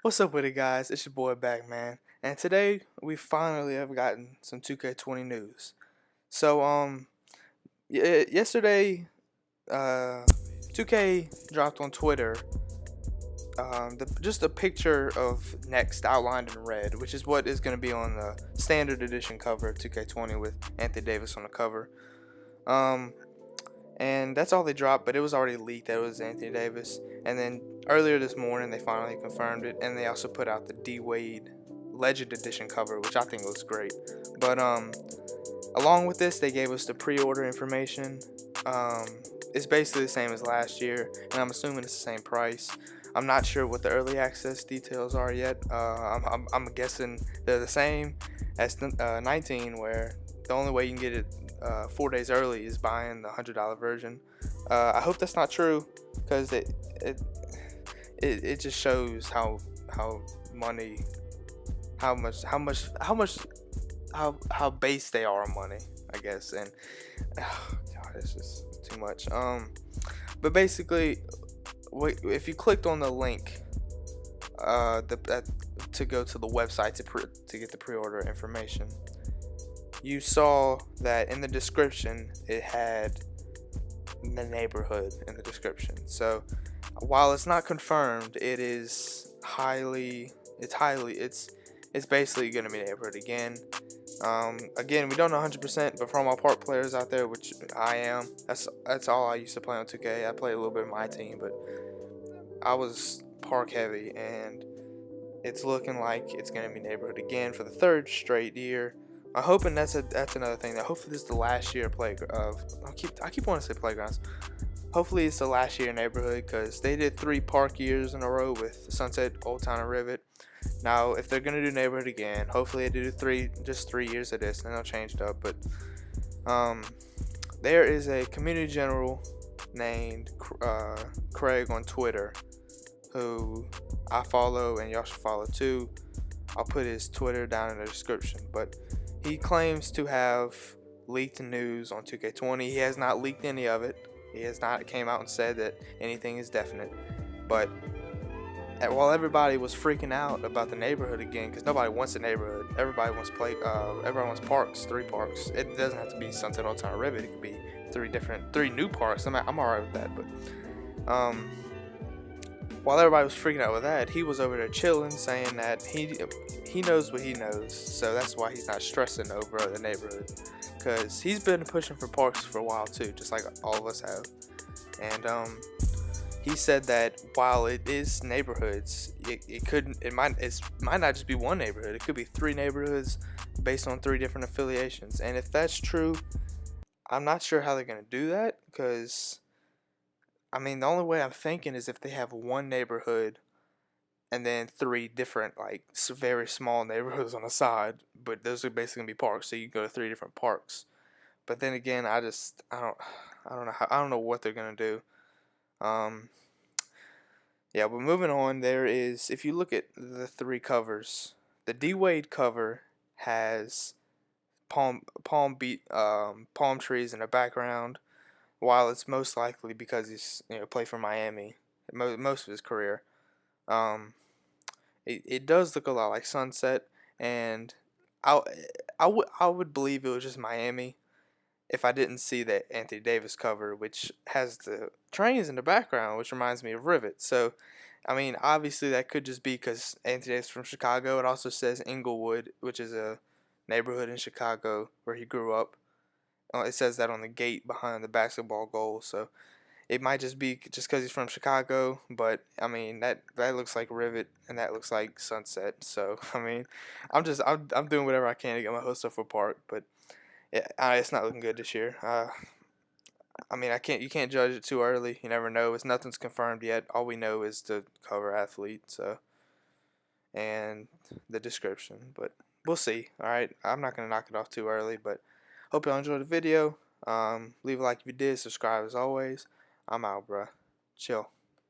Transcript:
What's up with it, guys? It's your boy back, man. And today we finally have gotten some 2K20 news. So, yesterday, 2K dropped on Twitter, just a picture of Next outlined in red, which is what is going to be on the standard edition cover of 2K20 with Anthony Davis on the cover. Um, and that's all they dropped, but it was already leaked that it was Anthony Davis. And then earlier this morning, they finally confirmed it, and they also put out the D Wade Legend Edition cover, which I think looks great. But along with this, they gave us the pre-order information. Um, it's basically the same as last year, and I'm assuming it's the same price. I'm not sure what the early access details are yet. I'm guessing they're the same as 19, where the only way you can get it 4 days early is buying the $100 version. I hope that's not true, because it just shows how money how base they are on money, I guess. And oh God, it's just too much. But basically, if you clicked on the link, to go to the website to get the pre-order information, you saw that in the description it had the neighborhood in the description. So while it's not confirmed, it's basically going to be neighborhood again. Again, we don't know 100%, but for all my park players out there, which I am, that's all I used to play on 2K. I played a little bit of my team, but I was park heavy, and it's looking like it's going to be neighborhood again for the third straight year. I'm hoping that's another thing. That hopefully this is the last year of I keep wanting to say playgrounds. Hopefully it's the last year neighborhood, because they did 3 park years in a row with Sunset, Old Town, and Rivet. Now, if they're gonna do neighborhood again, hopefully they do just 3 years of this, and they'll change it up. But there is a community general named Craig on Twitter, who I follow, and y'all should follow too. I'll put his Twitter down in the description. But he claims to have leaked news on 2K20. He has not leaked any of it. He has not came out and said that anything is definite. But while everybody was freaking out about the neighborhood again, because nobody wants a neighborhood, everybody wants everyone wants parks, 3 parks. It doesn't have to be Sunset, Old Town, Rivet. It could be 3 new parks. I'm alright with that. But while everybody was freaking out with that, he was over there chilling, saying that he knows what he knows, so that's why he's not stressing over the neighborhood, because he's been pushing for parks for a while too, just like all of us have. And he said that while it is neighborhoods, it might not just be one neighborhood. It could be 3 neighborhoods based on 3 different affiliations. And if that's true, I'm not sure how they're gonna do that, because I mean, the only way I'm thinking is if they have one neighborhood and then 3 different, like, very small neighborhoods on the side, but those are basically gonna be parks, so you go to 3 different parks. But then again, I don't know what they're gonna do. Yeah, but moving on, if you look at the 3 covers, the D Wade cover has palm trees in the background. While it's most likely because he's played for Miami most of his career, it does look a lot like Sunset, and I would believe it was just Miami if I didn't see that Anthony Davis cover, which has the trains in the background, which reminds me of Rivet. So, I mean, obviously that could just be because Anthony Davis is from Chicago. It also says Inglewood, which is a neighborhood in Chicago where he grew up. It says that on the gate behind the basketball goal, so it might just be just because he's from Chicago. But I mean, that looks like Rivet, and that looks like Sunset. So I mean, I'm doing whatever I can to get my hopes up for Park, but it's not looking good this year. I mean, you can't judge it too early. You never know. Nothing's confirmed yet. All we know is the cover athlete, so, and the description. But we'll see. All right, I'm not gonna knock it off too early, but hope y'all enjoyed the video. Leave a like if you did. Subscribe as always. I'm out, bruh. Chill.